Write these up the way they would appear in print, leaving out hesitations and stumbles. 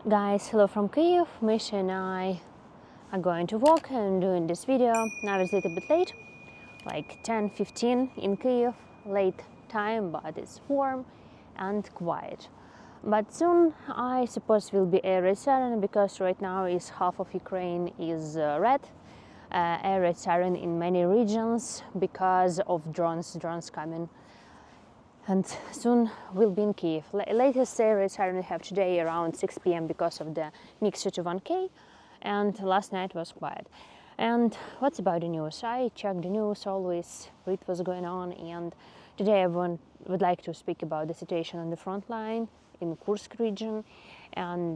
Guys, hello from Kyiv. Misha and I are going to walk and doing this video. Now it's a little bit late, like 10:15 in Kyiv, late time, but it's warm and quiet. But soon I suppose will be a red siren because right now is half of Ukraine is red. A red siren in many regions because of drones coming. And soon we'll be in Kyiv. Latest red siren we have today around 6 p.m. because of the MiG-21K, and last night was quiet. And what's about the news? I check the news always, read what's going on, and today I would like to speak about the situation on the front line in Kursk region and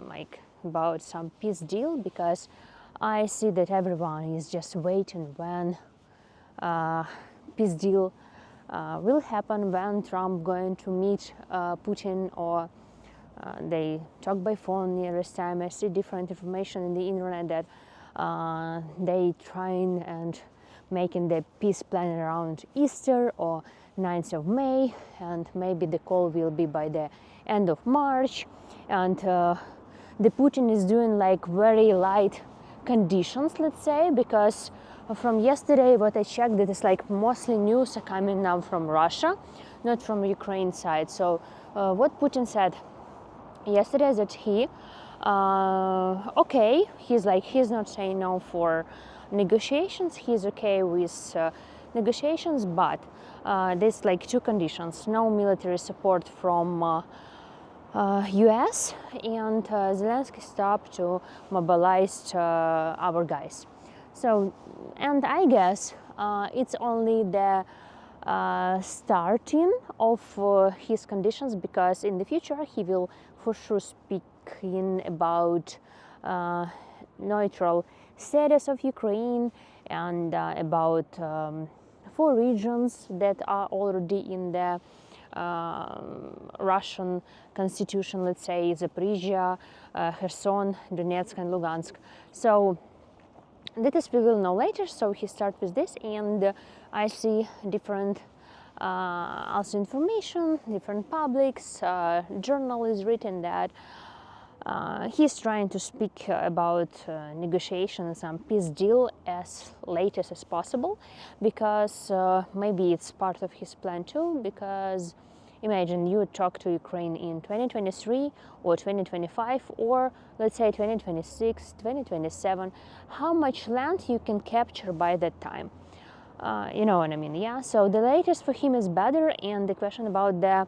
like about some peace deal, because I see that everyone is just waiting when peace deal will happen, when Trump going to meet Putin, or they talk by phone nearest time. I see different information in the internet that they trying and making the peace plan around Easter or 9th of May, and maybe the call will be by the end of March. And the Putin is doing like very light conditions, let's say, because from yesterday what I checked, it is like mostly news are coming now from Russia, not from Ukraine side. So what Putin said yesterday is that he okay, he's not saying no for negotiations, he's okay with negotiations, but there's like two conditions: no military support from US, and Zelensky stopped to mobilize our guys. So, and I guess it's only the starting of his conditions, because in the future he will for sure speak in about neutral status of Ukraine and about 4 regions that are already in the Russian constitution, let's say Zaporizhia, Kherson, Donetsk and Lugansk. So that is we will know later. So he starts with this, and I see different also information, different publics, journal is written that he's trying to speak about negotiations and peace deal as latest as possible, because maybe it's part of his plan too. Because imagine you talk to Ukraine in 2023 or 2025, or let's say 2026, 2027, how much land you can capture by that time? You know what I mean, yeah? So the latest for him is better, and the question about the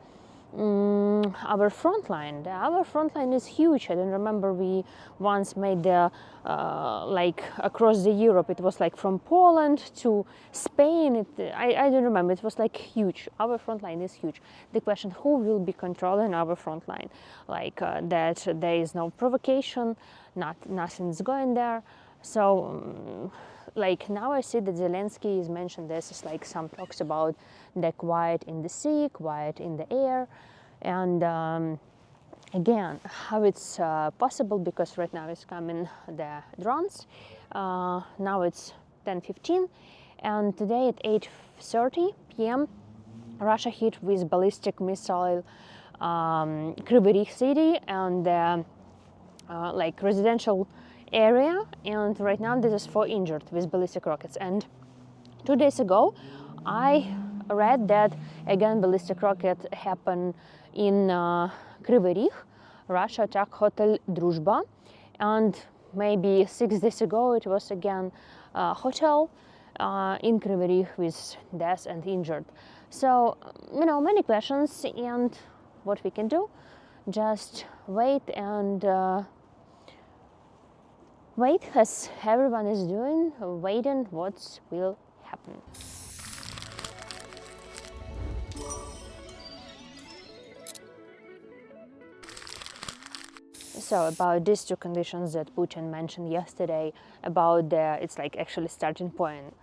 our front line. Our front line is huge. I don't remember we once made the like across the Europe. It was like from Poland to Spain. I don't remember. It was like huge. Our front line is huge. The question: who will be controlling our front line? Like that there is no provocation. Nothing's going there. So. Like now I see that Zelensky is mentioned this is like some talks about the quiet in the sea, quiet in the air, and again how it's possible, because right now it's coming the drones. Now it's 10:15, and today at 8:30 p.m. Russia hit with ballistic missile Kryvyi Rih city and like residential area, and right now this is 4 injured with ballistic rockets. And 2 days ago I read that again ballistic rocket happened in Kryvyi Rih. Russia attacked Hotel Druzhba, and maybe 6 days ago it was again hotel in Kryvyi Rih with deaths and injured. So you know, many questions, and what we can do, just wait and wait, as everyone is doing, waiting what will happen. So about these two conditions that Putin mentioned yesterday, about it's like actually starting point.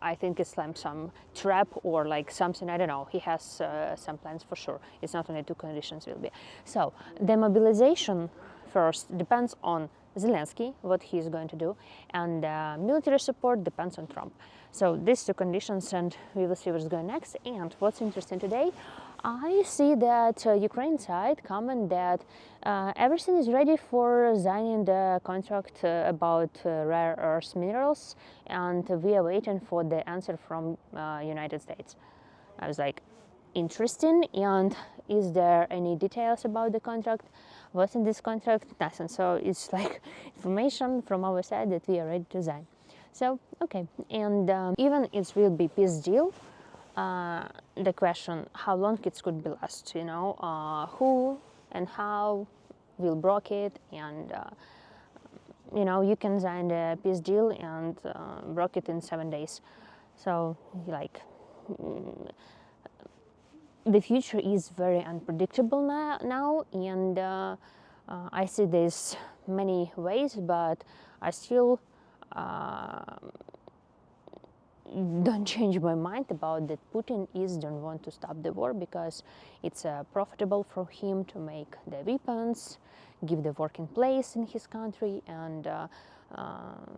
I think it's like some trap or like something, I don't know. He has some plans for sure. It's not only 2 conditions will be. So the mobilization first depends on Zelensky, what he is going to do, and military support depends on Trump. So these 2 conditions, and we will see what's going next. And what's interesting today, I see that Ukraine side comment that everything is ready for signing the contract about rare earth minerals, and we are waiting for the answer from United States. I was like, interesting. And is there any details about the contract? What's in this contract? Nothing. So it's like information from our side that we are ready to sign. So okay, and even it will be peace deal. The question how long it could be last, who and how will block it, and you can sign the peace deal and block it in 7 days. So like the future is very unpredictable now, and I see there's many ways, but I still don't change my mind about that Putin don't want to stop the war, because it's profitable for him to make the weapons, give the working place in his country, and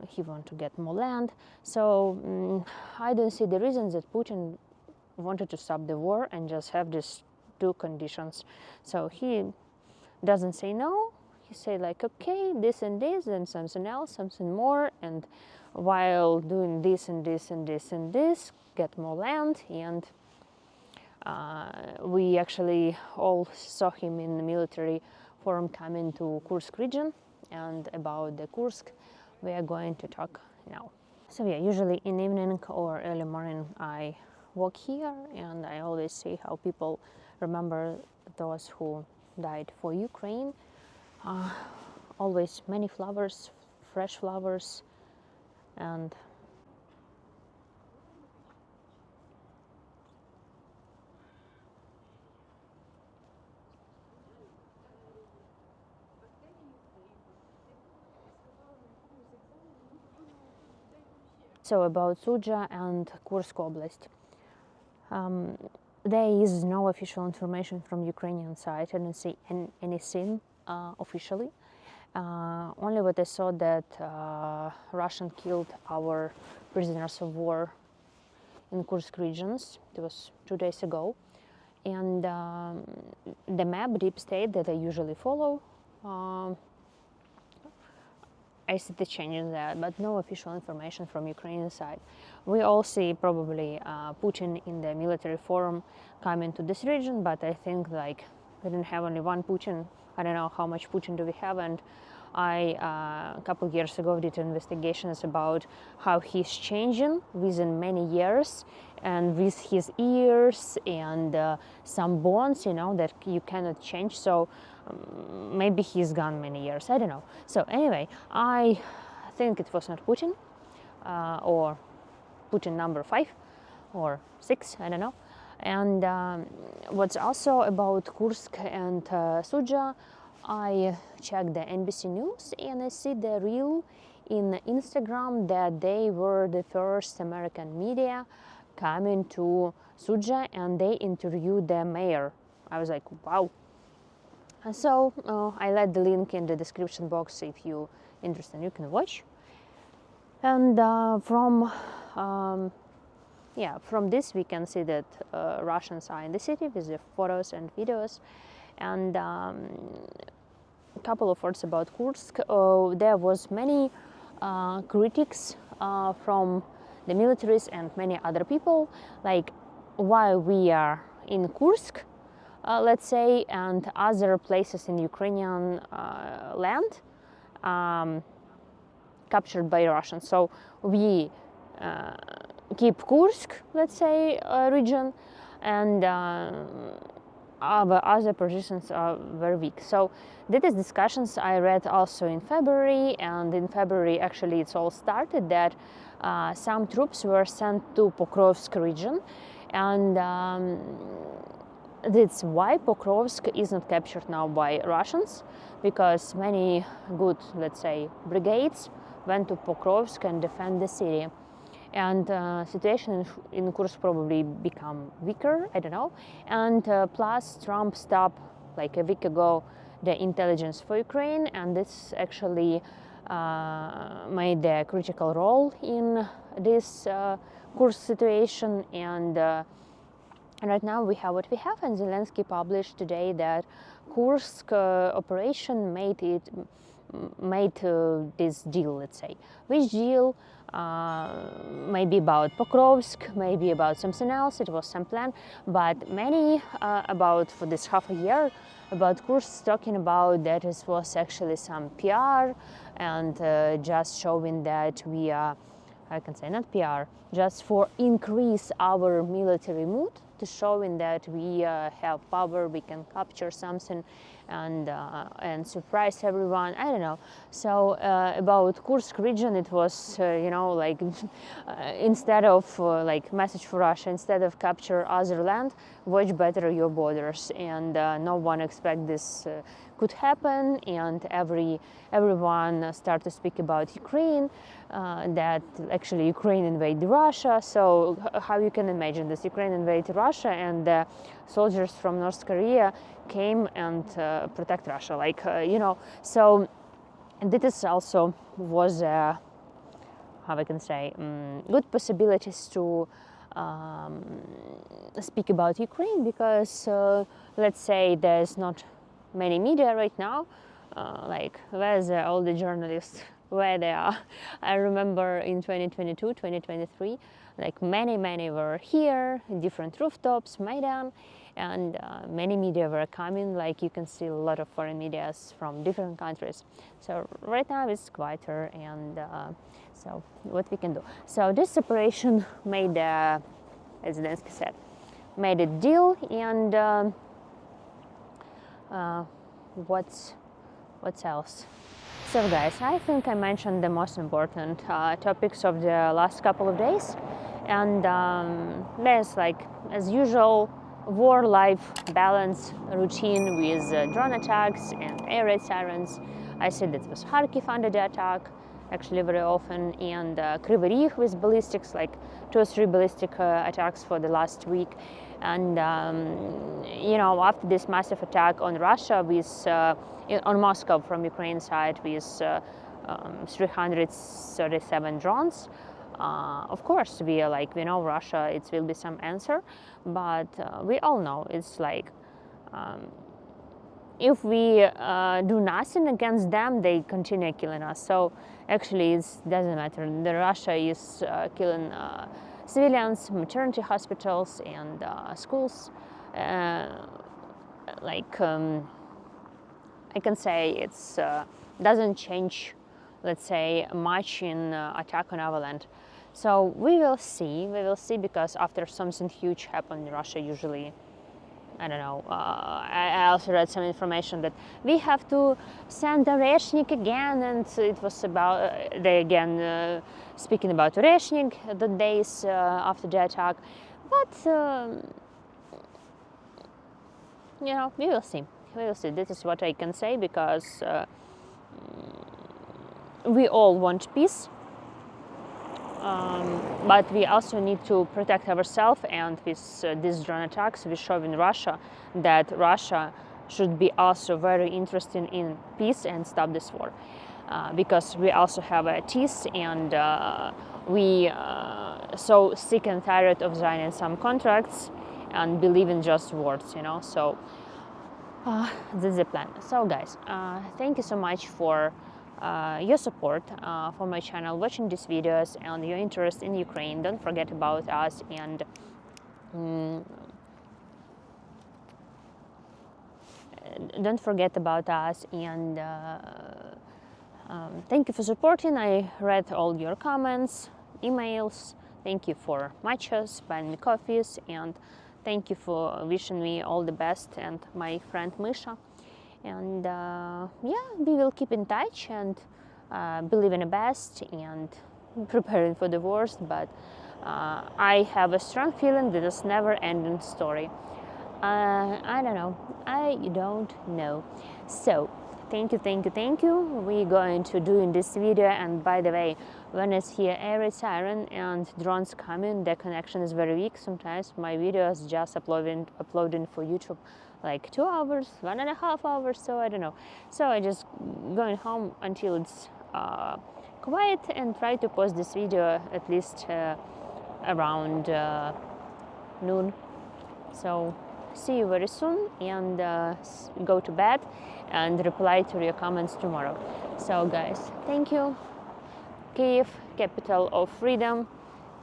he want to get more land. So I don't see the reasons that Putin wanted to stop the war and just have these two conditions. So he doesn't say no. He say like, okay, this and this, and something else, something more, and while doing this and this and this and this, get more land. And we actually all saw him in the military forum coming to Kursk region, and about the Kursk we are going to talk now. So yeah, usually in evening or early morning I walk here, and I always see how people remember those who died for Ukraine. Always many flowers, fresh flowers, and so about Sudzha and Kursk Oblast. There is no official information from Ukrainian side. I don't see anything officially. Only what I saw that Russian killed our prisoners of war in Kursk regions. It was 2 days ago. And the map, deep state, that I usually follow, I see the changes there, but no official information from Ukrainian side. We all see probably Putin in the military forum coming to this region, but I think like we don't have only one Putin. I don't know how much Putin do we have, and I a couple of years ago did investigations about how he's changing within many years, and with his ears and some bones, that you cannot change. So maybe he's gone many years, I don't know. So anyway, I think it was not Putin, or Putin number 5 or 6, I don't know. And what's also about Kursk and Sudzha, I checked the NBC News, and I see the reel in Instagram that they were the first American media coming to Sudzha, and they interviewed the mayor. I was like, wow. And so I let the link in the description box. If you're interested, you can watch. And from this we can see that Russians are in the city with the photos and videos. And a couple of words about Kursk. There was many critics from the militaries and many other people, like why we are in Kursk, let's say, and other places in Ukrainian land captured by Russians. So we keep Kursk, let's say, region, and our other positions are very weak. So these discussions I read also in February, and in February actually it's all started that some troops were sent to Pokrovsk region, and that's why Pokrovsk is not captured now by Russians, because many good, let's say, brigades went to Pokrovsk and defend the city. And situation in Kursk probably become weaker, I don't know. And plus Trump stopped like a week ago the intelligence for Ukraine, and this actually made a critical role in this Kursk situation. And And right now we have what we have, and Zelensky published today that Kursk operation made this deal, let's say. Which deal? Maybe about Pokrovsk, maybe about something else. It was some plan, but many about for this half a year about Kursk talking about that it was actually some PR and just showing that we are, I can say not PR, just for increase our military mood, to showing that we have power, we can capture something and surprise everyone. I don't know. So about Kursk region, it was like instead of like message for Russia, instead of capture other land, watch better your borders, and no one expect this could happen, and everyone start to speak about Ukraine, that actually Ukraine invaded Russia. So how you can imagine this? Ukraine invaded Russia, and soldiers from North Korea came and protect Russia, So this also was how I can say good possibilities to speak about Ukraine, because let's say there's not many media right now, like where's all the journalists, where they are. I remember in 2022, 2023, like many were here, different rooftops, Maidan, and many media were coming. Like you can see a lot of foreign medias from different countries. So right now it's quieter, and so what we can do. So this operation made, as Zelensky said, made a deal, and what's else? So guys, I think I mentioned the most important topics of the last couple of days, and there's, like as usual, war-life balance routine with drone attacks and air raid sirens. I said it was Kharkiv under the attack actually very often, and Kryvyi Rih with ballistics, like 2 or 3 ballistic attacks for the last week. And after this massive attack on Russia on Moscow from Ukraine side with 337 drones, of course we know Russia, it will be some answer, but we all know it's like if we do nothing against them, they continue killing us. So actually it doesn't matter. Russia is killing civilians, maternity hospitals, and schools. I can say it's doesn't change, let's say, much in attack on our land. So we will see, because after something huge happened in Russia, usually, I don't know, I also read some information that we have to send Oreshnik again, and it was about, they again speaking about Oreshnik the days after the attack. But, we will see. This is what I can say, because we all want peace. But we also need to protect ourselves, and with these drone attacks we show in Russia that Russia should be also very interested in peace and stop this war, because we also have a teeth, and we so sick and tired of signing some contracts and believe in just words, so that's the plan. So guys, thank you so much for your support for my channel, watching these videos, and your interest in Ukraine. Don't forget about us, and thank you for supporting. I read all your comments, emails. Thank you for matches, buying me coffees, and thank you for wishing me all the best, and my friend Misha. And we will keep in touch, and believe in the best, and preparing for the worst. But I have a strong feeling that it's never-ending story. I don't know. So thank you. We're going to do in this video. And by the way, when I hear air raid siren and drones coming, the connection is very weak. Sometimes my videos just uploading for YouTube like 2 hours, 1.5 hours, so I don't know. So I just going home until it's quiet, and try to post this video at least around noon So see you very soon, and go to bed and reply to your comments tomorrow. So guys, thank you. Kyiv, capital of freedom,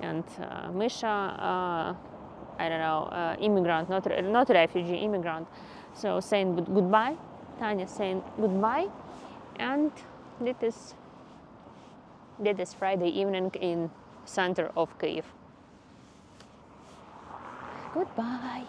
and Misha, I don't know, immigrant, not refugee, immigrant. So saying goodbye, Tanya saying goodbye, and this is Friday evening in center of Kyiv. Goodbye.